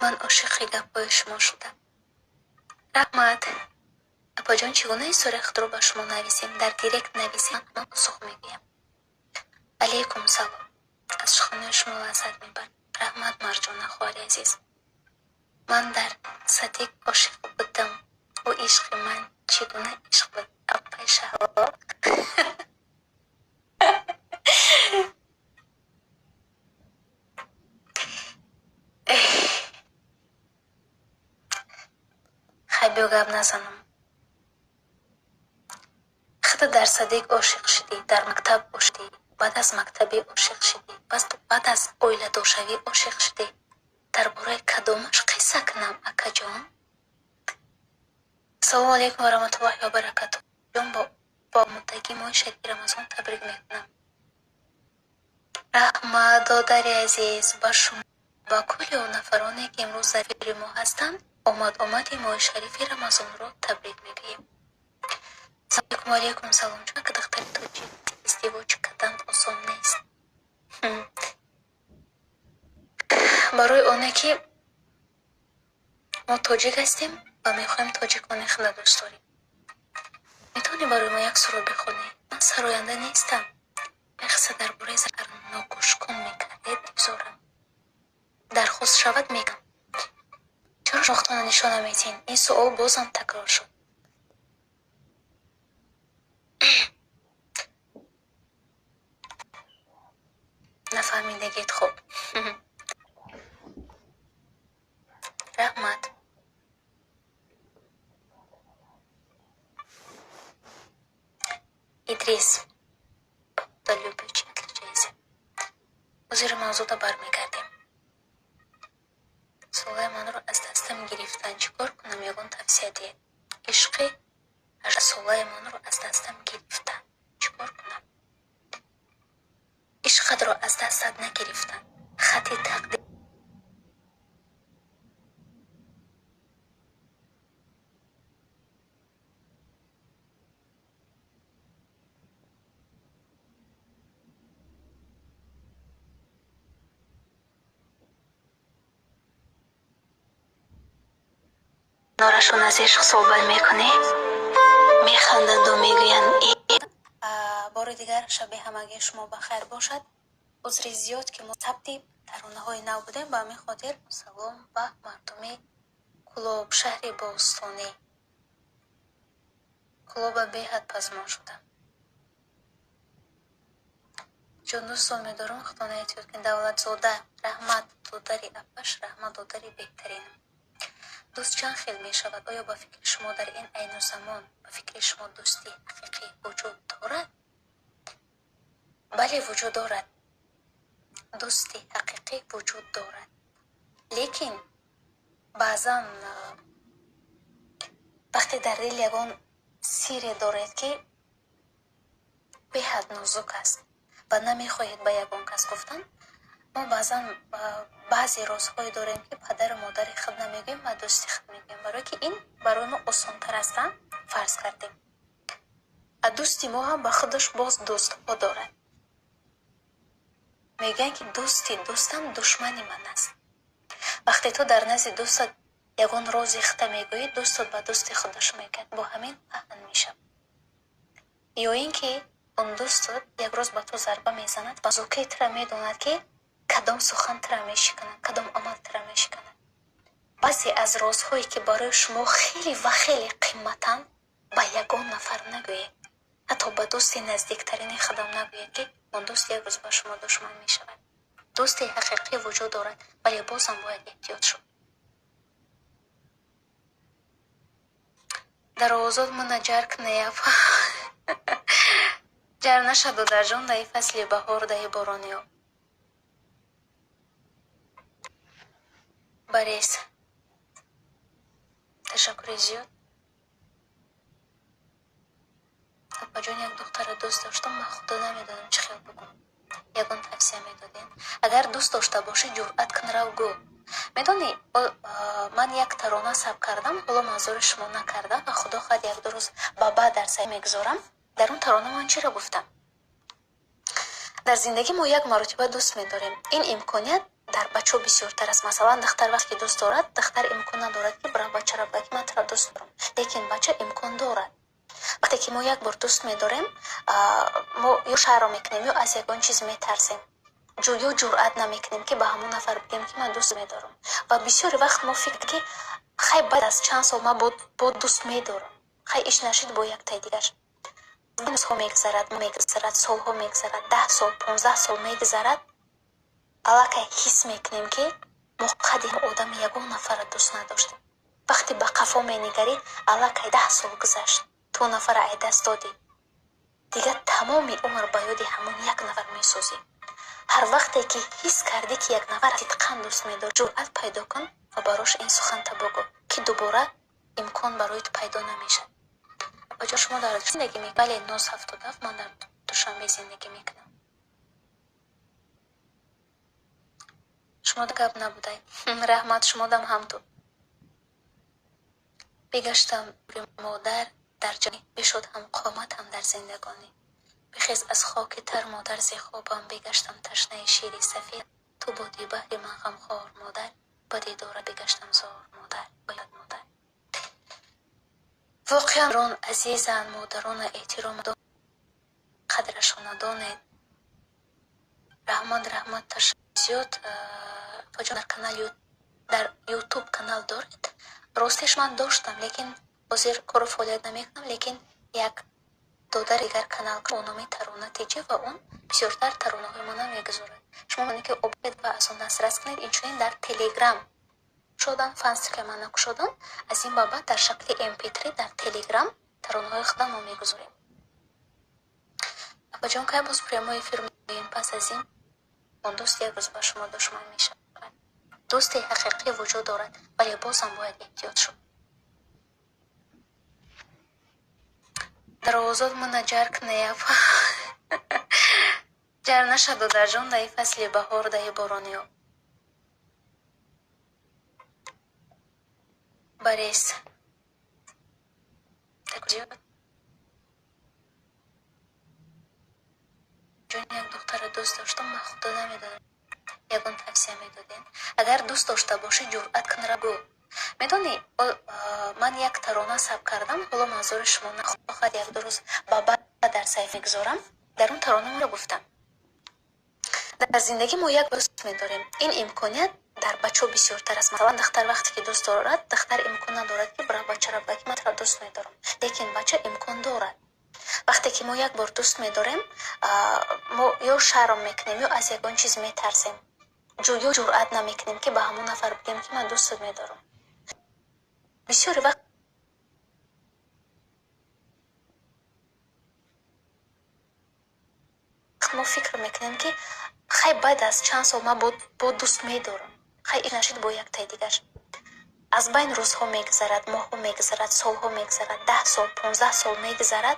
ман ошиқи гапҳои шумо шудам. раҳмат. апаҷон, чӣ гуна история худро ба шумо нависем? дар директ нависем, ман посух мегӯям. алейкум салом. аз суханои шумо лаззат мебарам. раҳмат марҷона хоҳари азиз. ман дар садиқ ошиқ будам. ӯ ишқи ман чӣ гуна ишқ буд? апай шаҳло. хайбё гап назанам. худа дар садиқ ошиқ шудӣ, дар мактаб шудӣ, баъд аз мактаби ошиқ шудӣ, баъд аз оиладошавӣ ошиқ шудӣ. дар бораи кадомаш қисса кунам акаҷон? ассалому алейкум ва раҳматуллоҳи ва баракатуҳ. ҷон, бо муддагӣ моҳи шаҳри рамазон табрик мекунам. раҳмат додари азиз ба шумо, ба кулли он нафароне ки имрӯз дар эфири мо ҳастанд, омади моҳи шарифи рамазонро табрик мегӯем. алейкум салом. ҷон, ка духтари тоҷик ازدواج کردن آسان نیست. برای اونه که ما تاجیک هستیم و میخوایم تاجیکانی خود دوست داریم. میتونی برای ما یک سرود بخونی؟ من سراینده نیستم. بخصه درباره زر ناگوش کن میکردید بگذارم. درخواست شود میگم. چرا شاختانه نشانه میتین؟ این سوال بازم تکرار شد. نفهمیدگید خوب. رحمت ادریس دلیوبیچ جایزه وزیر موضوع دا برمیگردیم. سوال من رو از دستم گرفتن چیکار کنم؟ یگان توصیه دید. عشقی سوال من رو از دستم گرفتن چیکار کنم؟ عشقت رو از دستت نگرفتن. خطی تقدیر نارشون از عشق صحبت میکنی؟ میخندند و میگویند بار دیگر شب همگی شما بخیر باشد. عذر زیاد که ما ثبت ترانه های نو بودیم. به همین خاطر سلام به مردم کلوب شهر باستانی. کلوب بهت پزمان شدم. جان دوستان میدارم خطانه ایتیود که دولت زاده رحمت دودری اپش رحمت دودری بهترین دوست چند خیل می شود. آیا با فکر شما در این عین زمان با فکر شما دوستی حقیقی وجود دارد؟ بله وجود دارد. دوستی حقیقی وجود دارد، لیکن بعضا وقتی در دل یگان سیری دارد که به حد نازک است و نمیخواهید به یگان کس گفتن، ما بعضا بعضی رازهای داریم که پدر و مادر خود نمیگیم و دوستی خود میگیم، برای که این برای ما آسان تر است. فرض کردیم دوستی ما هم به خودش باز دوست ها دارد. میگن که دوستم دشمنی من است. وقتی تو در نزد دوستت یگان رازی خود میگویی، دوستت به دوستی خودش میگه، با همین پهن میشه. یا اینکه اون دوستت یک روز به تو ضربه میزند و زوکی تر میداند که کدام سخن تر میشکند، کدام عمل تر میشکند. بعضی از رازهایی که برای شما خیلی و خیلی قیمتن به یگان نفر نگویید، حتی به دوستی نزدیکترین خودم نگویید که اون دوست یک روز به شما دشمن میشود. دوستی حقیقی وجود دارد، ولی بازم باید احتیاط شد. در آزاد من جرک نیف جر نشد و در جان دهی فصل بهار دهی بارانی ها بریس. تشکر زیاد. با جان یک دختر دوست داشتم، من خدا نمیدونم چه خیال بکنم. یگان توصیه میدادین اگر دوست داشته باشی جرأت کن رو گو. میدونی من یک ترانه ثبت کردم، حالا منظور شما نکرده و خدا خواهد یک دو روز با بعد در سعی میگذارم. در اون ترانه من چی را گفتم؟ در زندگی ما یک مرتبه دوست میداریم. این امکانیت در بچه بسیارتر است. مثلا دختر وقتی دوست دارد، دختر امکان ندارد که برای بچه را بگه من تو دوست دارم، لیکن بچه امکان دارد. وقتی که ما یک بار دوست میداریم، ما یا شهر میکنیم یا از یکان چیز میترسیم، یا جرأت نمیکنیم که به همون نفر بگیم که من دوست میدارم. و بسیاری وقت ما فکر که خیلی بعد از چند سال من با دوست میدارم، خیلی ایش نشید با یک تای دیگر. روزها میگذرد، سالها میگذرد، 10 سال 15 سال میگذرد، علاقه حس میکنیم که ما قدیم آدم یگان نفر دوست نداشتیم. وقتی به قفا مینگری علاقه 10 سال گذشت، تو نفر ای دست دادی، دیگه تمامی عمر با یاد همون یک نفر میسازی. هر وقتی که حس کردی که یک نفر صدقاً دوست میداری، جرأت پیدا کن و براش این سخن تا بگو که دوباره امکان برای تو پیدا نمیشه. کجا شما در زندگی میکنید؟ بله 977 من در دوشنبه زندگی میکنم. شما در گپ نبوده. رحمت شما دم همطور. بگشتم مادر در جانی بشد هم قامت هم در زندگانی. بخیز از خاک تر مادر ز خوابم بگشتم تشنه شیر سفید تو بودی بهر من غمخوار مادر با دیدارت بگشتم زار مادر باید مادر واقعا رون عزیزان مادران احترام دارند قدرشان ندانید رحمت تشزیات فجان در یوتیوب کانال دارید راستش من داشتم لیکن حاضر کار فعالیت نمیکنم لیکن یک دودر دیگر کانال که اونامی ترانه تیجی و اون بسیارتر ترانه های منم میگذارد شما منی که عبید و از اون دسترس کنید اینچنین در تلگرام شدن فانس که من شدن از این بابت در شکل mp3 در تلگرام ترانه های خودم ما میگذاریم ابا جان که باز پریمای فیلم این پس از این اون دوست یک روز با شما دشمن میشه دوستی حقیقی وجود دارد ولی باز هم باید احتیاط شد در آزاد من جرک نیف جر نشد و در جان دهی فصل بهار دهی بارانی ها بریس جون یک دختر دوست داشتم و خدا نمیدادم یکون توصیه میدادین اگر دوست داشته باشی جرأت کن را گو میدونی من یک ترانه ثبت کردم حالا منظور شما نخواهد یک دو روز بابا در صحیفه میگذارم در اون ترانه را گفتم در زندگی ما یک دوست میداریم این امکانیت در بچه بسیارتر است مثلا دختر وقتی که دوست دارد دختر امکان ندارد که برای بچه را بگی من تو دوست میدارم لیکن بچه امکان دارد وقتی که ما یک بار دوست میداریم ما یا شرم میکنیم یا از یکان چیز میترسیم یا جرأت نمیکنیم که به همون نفر بگیم که من دوست میدارم بسیاری وقت ما فکر میکنیم که خیلی بعد از چند سال من با دوست میدارم خیلی نشید با یک تای دیگر از بین روزها میگذرد ماهها میگذرد سالها میگذرد 10 سال 15 سال میگذرد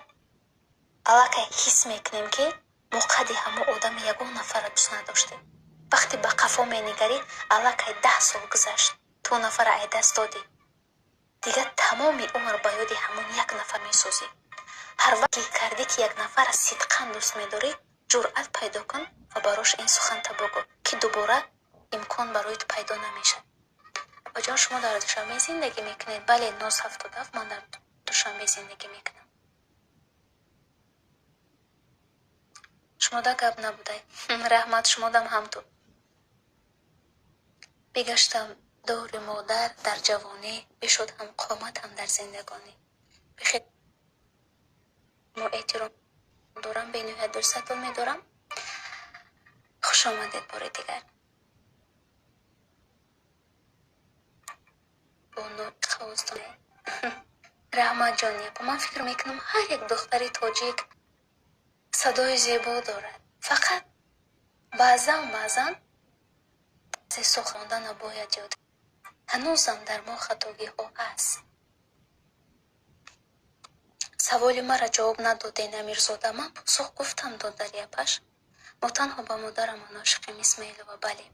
علاقه حس میکنیم که ما قدی همه آدم یگان نفر دوست نداشتیم وقتی به قفا مینگری علاقه 10 سال گذشت تو نفر ای دست دادی دیگه تمامی عمر با یاد همون یک نفر میسوزی هر وقتی کردی که یک نفر صدقا دوست میداری جرأت پیدا کن و براش این سخن تا بگو که دوباره امکان برایت پیدا نمیشه بجان شما در دوشنبه زندگی میکنید بله 977 من در دوشنبه زندگی میکنم شما دا گپ نبوده رحمت شما دم همطور بگشتم دور مادر در جوانی بشد هم قامت هم در زندگانی بخیر ما احترام دارم به نوع دوستتون میدارم خوش آمدید بار دیگر با نوع خواستان رحمت جانیه با من فکر میکنم هر یک دختری تاجیک صدای زیبا دارد فقط بعضا از سخنران نباید یاد هنوزم در ما خطاگی ها هست سوالی مرا جواب ندادین امیرزاده من پاسخ گفتم داد در یپش ما تنها با مادرم عاشقیم اسماعیل و بله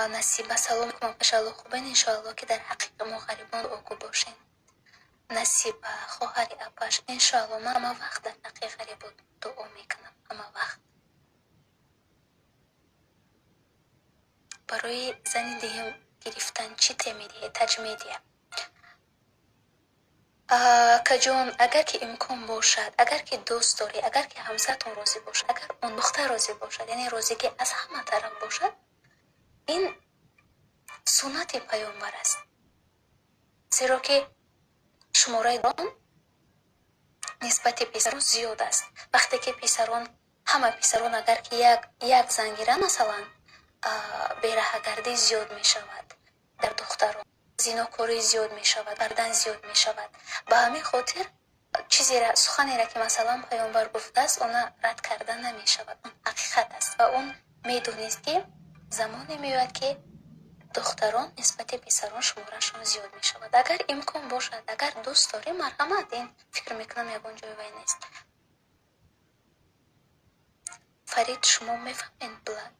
نصیبه سلام کنم پشالله خوبین انشاءالله که در حقیق ما غریبان اوکو باشین نصیبه خواهر اپش انشاءالله من همه وقت در حقیق غریب دعا میکنم همه وقت برای زنی دیگه گرفتن چی تمیدیه تجمیدیه کجون اگر که امکان باشد اگر که دوست داری اگر که همسرتون راضی باشد اگر اون دختر راضی باشد یعنی راضی که از همه طرف باشد این سنت پیامبر است زیرا که شماره دان نسبت پسران زیاد است وقتی که پسران همه پسران اگر که یک زنگیره مثلا بیرهگردی زیاد می شود در دختران زیناکاری زیاد می شود بردن زیاد می شود به همین خاطر چیزی را سخنی را که مثلا پیامبر گفته است اون رد کردن نمی شود اون حقیقت است و اون می دونید که زمانی می آید که دختران نسبت پسران شمارشون زیاد می شود اگر امکان باشد اگر دوست داری مرحمت این فکر میکنم یکون جای وی نیست فرید شما میفهمین بلند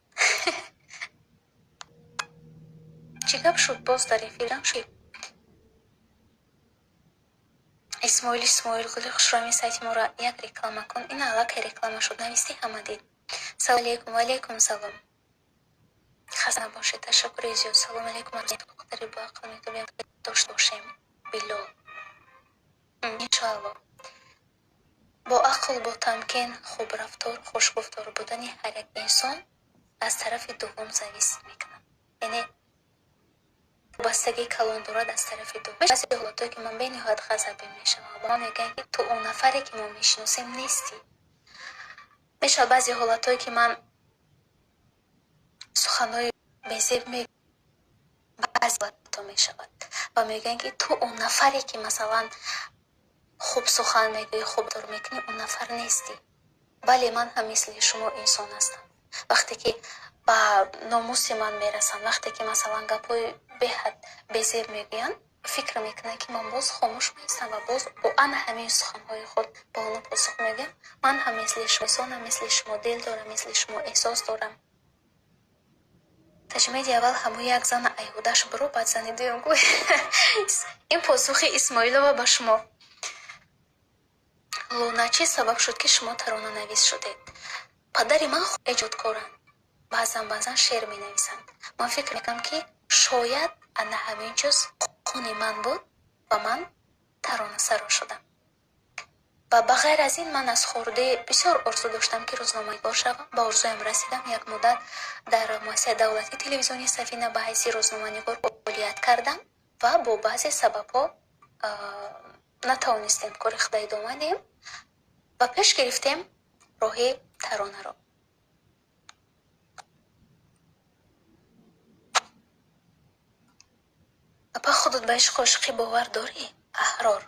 چی گپ شد باز در این فیلم شد исмоил гули хушроми сайти моро як реклама кун. Ина аллакай реклама шуд. Нависти ҳама дид. Салом алейкум. Ва алейкум салом. Хаста набошед. Ташаккури зиёд. Салом алейкум. Духтари бо ақл метавонем дошта бошем. Билол. Иншаллоҳ. бо ақл бо тамкин хубрафтор хушгуфтор будани ҳар як инсон аз тарафи дуввум завис мекунад. яъне вобастагии калон дорад аз тарафи дуввум. баъзе ҳолатое ки ман бениҳоят ғазабӣ мешавам. ба ман мегӯянд ки ту он нафаре ки мо мешиносем нестӣ. мешавад баъзе ҳолатое ки ман суханҳои безеб баъзе ҳолато мешавад ва мегӯянд ки ту он нафаре ки масалан خوب سخن میگویی خوب دور میکنی اون نفر نیستی. بله من هم مثل شما انسان هستم. وقتی که با ناموس من میرسن وقتی که مثلا گپای بهت بزیر میگوین فکر میکنه که من باز خاموش میستم و باز با آن همه سخنهای خود با اون پاسخ میگم من هم مثل شما انسانم مثل شما دل دارم مثل شما احساس دارم. تجمید اول همون یک زن ایهودش برو بعد زنی دویم گوی این پاسخ اسماعیلова با شما. луна чӣ сабаб шуд ки шумо таронанавис шудед? падари ман эҷодкоранд. баъзан шеър менависанд. ман фикр мекунам ки шояд ана ҳамин чиз хуни ман буд ва ман таронасаро шудам. ва ба ғайр аз ин ман аз хурдӣ бисёр орзу доштам ки рӯзноманигор шавам. ба орзуям расидам. як муддат дар муассисаи давлатии телевизиони Сафина ба ҳайси рӯзноманигор фаъолият кардам ва бо баъзе сабабҳо натавонистем кори худа идома диҳем ва пеш гирифтем роҳи таронаро. апа худут ба ишқу ошиқӣ бовар дорӣ? аҳрор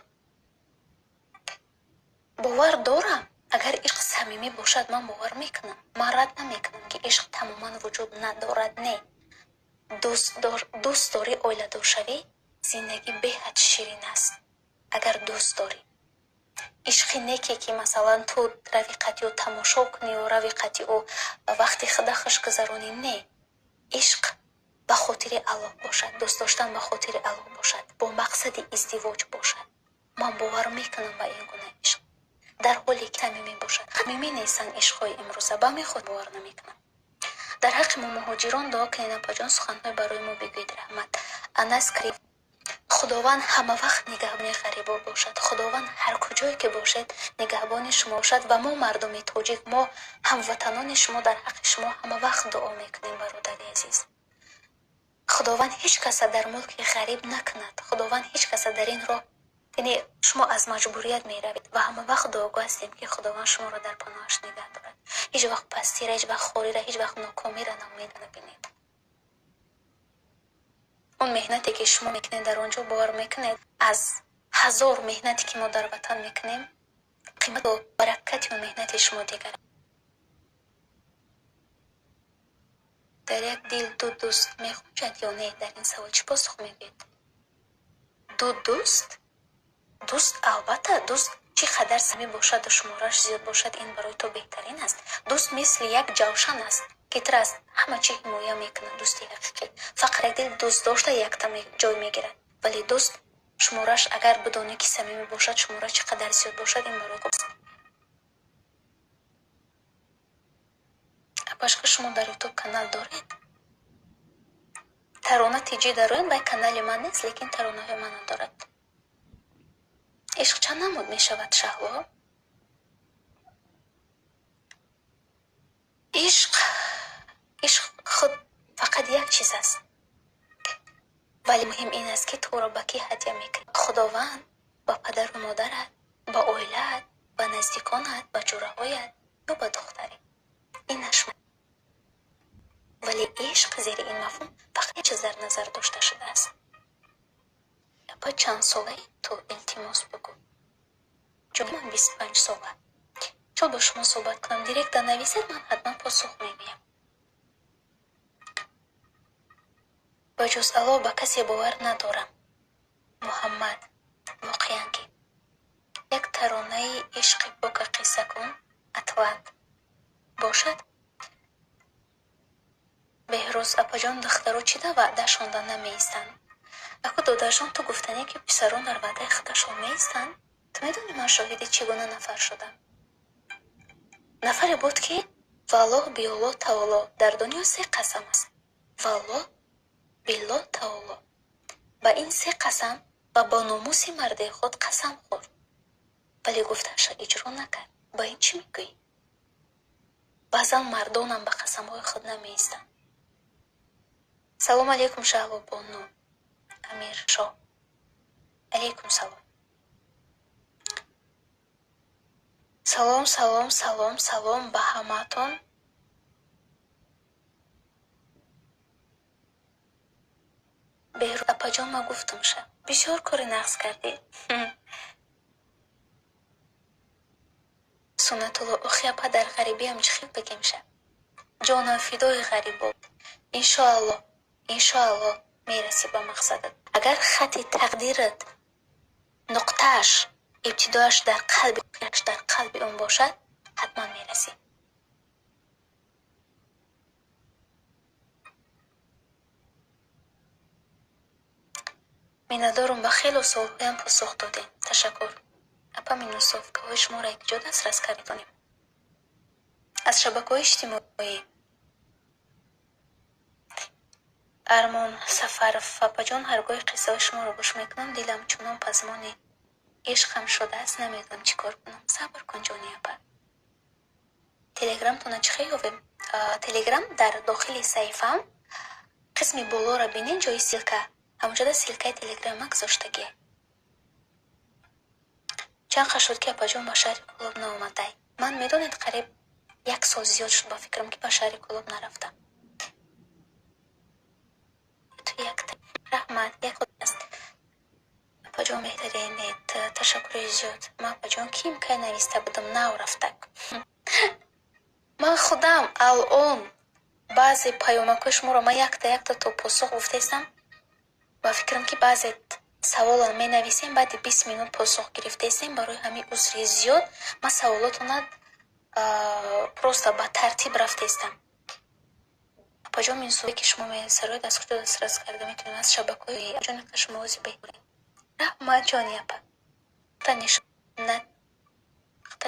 бовар дорам. агар ишқ самимӣ бошад ман бовар мекунам. ман рад намекунам ки ишқ тамоман вуҷуд надорад. не дӯст дорӣ оиладор шавӣ зиндагӣ беҳад ширин аст. агар дӯст дорӣ ишқи неке ки масалан ту рави қатиҳо тамошо кунӣ ё рави қатиҳо вақти худа хуш гузаронӣ. не ишқ ба хотири аллоҳ бошад. дӯст доштан ба хотири аллоҳ бошад. бо мақсади издивоҷ бошад. ман бовар мекунам ба ин гуна ишқ дар ҳоле ки самимӣ бошад. самимӣ нестанд ишқҳои имрӯза. ба меход бовар намекунам. дар ҳаққи мо муҳоҷирон дуо кунед апаҷон суханҳои барои мо бигӯед раҳмат. анас карим خداوند همه وقت نگهبان غریبا باشد. خداوند هر کجایی که باشد نگهبان شما باشد و ما مردم تاجیک ما هموطنان شما در حق شما همه وقت دعا میکنیم برادر عزیز. خداوند هیچ کس در ملک غریب نکند. خداوند هیچ کس در این راه یعنی شما از مجبوریت میروید و همه وقت دعاگو هستیم که خداوند شما را در پناهش نگه دارد. هیچ وقت پستی را، هیچ وقت خواری را، هیچ وقت ناکامی را نامید نبینید. اون مهنتی که شما میکنید در اونجا باور میکنید از 1000 مهنتی که ما در وطن میکنیم قیمت و برکت اون مهنت شما دیگر. در یک دل دو دوست میخوشد یا نه؟ در این سوال چی پاسخ میدید؟ دو دوست البته دوست چقدر صمیمی باشد و شمارش زیاد باشد این برای تو بهترین است. دوست مثل یک جوشن است که تر از همه چی حمایه میکنه. دوستی حقیقی فقط یک دل دوست داشته یک تا جای میگیرد، ولی دوست شمارش اگر بدانی که صمیمی باشد شمارش چقدر زیاد باشد این برای تو است. باشگاه شما در یوتیوب کانال دارید؟ ترانه تیجی دارید؟ با کانال من نیست لیکن ترانه های من دارد. عشق چند نمود می شود شهوا؟ عشق خود فقط یک چیز است، ولی مهم این است که تو را با کی هدیه میکنی. خداوند، با پدر و مادرت، با عائلت، با نزدیکانت، با جورهایت یا با دختری. این نشمه. ولی عشق زیر این مفهوم فقط یک چیز در نظر داشته شده است. با چند ساله تو التماس بگو. چون من 25 ساله. چون با شما صحبت کنم دیرکت نویسید من حتما پاسخ میگویم. با جز الله با کسی باور ندارم. محمد موقعیانگی یک ترانه عشق بگو قصه کن اطلاق باشد. بهروز اپاجان دخترو چیده وعده شانده نمیستند. اکو دادرجان تو گفتنی که پسران در وعده خودشان میستند. تو میدونی من شاهد چگونه نفر شدم؟ نفری بود که والله بیالله تعالی در دنیا 3 قسم است. والله بالله تعالی. با این 3 قسم و با ناموس مرد خود قسم خورد. ولی گفته‌اش اجرا نکرد. با این چی میگویی؟ بعضا مردانم به قسم‌های خود نمی‌ایستند. سلام علیکم شهلا بانو امیر شاه. علیکم سلام. سلام سلام سلام سلام به همتون. بهرو اپاجان ما گفتم شه بسیار کاری نقص کردی. سنت الله اخی اپا در غریبی هم چخیل بگیم شه جانا فدای غریبا. انشاءالله میرسی به مقصدت. اگر خط تقدیرت نقطهش ابتدایش در قلب اون باشد حتما میرسی. میندارم به خیلی سوالهایم پاسخ دادیم. تشکر. اپا مینوسوف که های شما را ایجاد دسترس کردیم از شبکه‌های اجتماعی. ارمان سفر فپاجان هرگاه قصه شما رو گوش میکنم دلم چونان پزمانی عشقم شده است نمیدونم چی کار کنم. صبر کن جانی اپا. تلگرام تونه چی یاویم؟ تلگرام در داخل صفحه‌ام قسمی بالا را بینین جای سیلکه همونجا سیلکه تلگرام گذاشتگیه. چند خواهد شد که اپا جان با شهر کلوب نامده. من میدونید قریب 1 سال زیاد شد با فکرم که با شهر کلوب نرفتم. تو یک رحمت یک خود است. اپا جان بهترینه. تشکر زیاد. من اپا جان کیم که نویسته بودم نو رفتک. من خودم الان بعضی پیامک شما رو من یک تا پاسخ گفتم و فکرم که بعضی سوال می نویسیم بعد 20 minut پاسخ گرفتیم. برای همین عذر زیاد من سوالاتون просто با ترتیب رفتم. پاجام این سوالی که شما می سرای دسترس کرده میتونید از شبکه‌های جان که شما وزی بگیرید. رحمت جانی اپا تا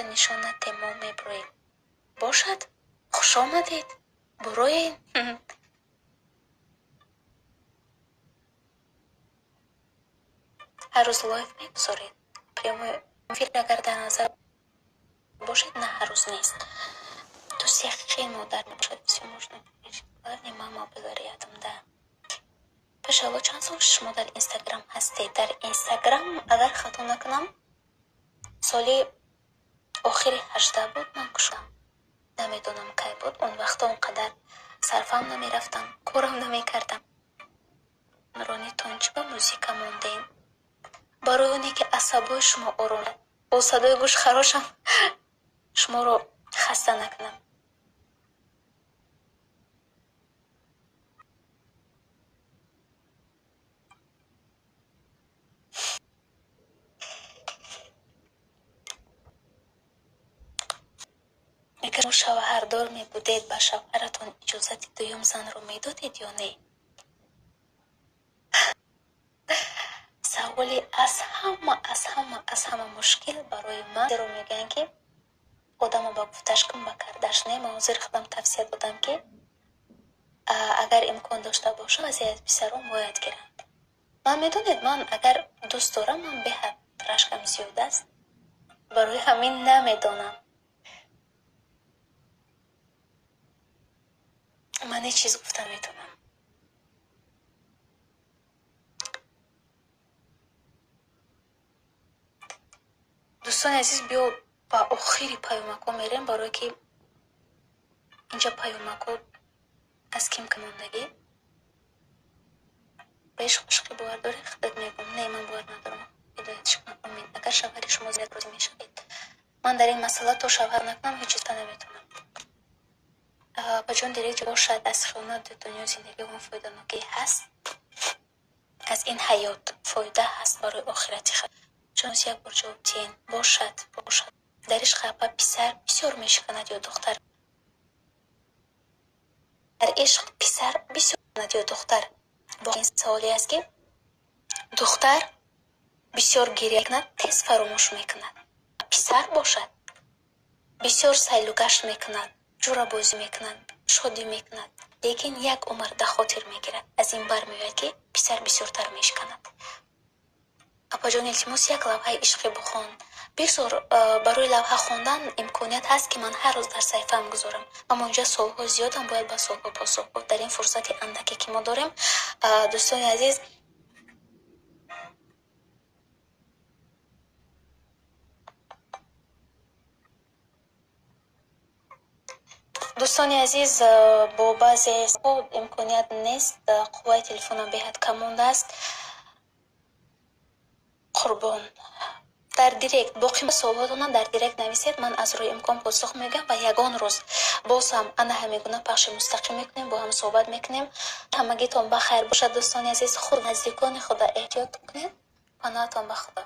نشانه تمام میبروید باشد. خوش آمدید بروید. هر روز لایف میگذارید پریامو فیلم اگر در نظر باشد نه هر روز نیست. تو خیلی مادر میباشد بسیار مجنون نیما ما بذاریدم ده. پشالا چند سال شما در اینستاگرام هستید؟ در اینستاگرام اگر خطا نکنم سالی آخری 18 بود من کشم. نمیدونم کی بود. اون وقتا اونقدر صرفم نمیرفتم کارم نمیکردم. رانی تونچ با موزیک موندین برای اونی که عصبای شما آروم با صدای گوش خراشم شما رو خسته نکنم. اگر شوهردار می بودید به شوهرتون اجازت دویم زن رو می دادید یا نه؟ سوالی از همه مشکل برای من رو میگن که آدم با گفتش کن بکردش نه. من حضور خودم توصیه دادم که اگر امکان داشته باشه از پسران باید گیرند. من میدونید من اگر دوست دارم من به حد رشکم زیاده است برای همین نمیدونم. من یه چیز گفتم میتونم. دوستان عزیز بیا با آخری پیامکا میریم برای که اینجا پیامکا از کم کماندگی بهش خوشقی باور داری خودت میگم نه من باور ندارم. هدایتش کنم امین. اگر شوهر شما زیاد راضی میشوید من در این مسئله تو شوهر نکنم هیچ چیز نمیتونم. بچون دیگه باشد از خیانت دنیا زندگی اون فایده نگی هست. از این حیات فایده هست برای آخرتی خود. چون یک بار جواب تین باشد درش خبه پسر بسیار میشکند یا دختر. در عشق پسر بسیار میشکند یا دختر. با این سوالی است که دختر бисёр гирья мекунад, тез фаромӯш мекунад. Писар бошад, бисёр сайлу гашт мекунад, ҷурабозӣ мекунад, шодӣ мекунад, лекин як умр дахотир мегирад. Аз ин бармеояд ки писар бисёртар мешканад. Апаҷон, илтимос як лавҳаи ишқӣ бихон. Бисёр барои лавҳа хондан имконият ҳаст, ки ман ҳар рӯз дар саҳифаам гузорам. Аммо инҷа солҳо зиёдам, бояд ба солҳо посух буд. Дар ин фурсати андаке ки мо дорем, дӯстони азиз, бо баъзе имконият нест, қувваи телефонам беҳад кам мондааст. Қурбон, дар директ боқи суолотонам дар директ нависед, ман аз рӯи имкон посух мегӯям ва ягон рӯз боз ҳам ана ҳамин гуна пахши мустақим мекунем, бо ҳам суҳбат мекунем. Ҳамагитон бахайр бошад дӯстони азиз. Худ наздикони худа эҳтиёт кунед. Паноҳатон ба худо.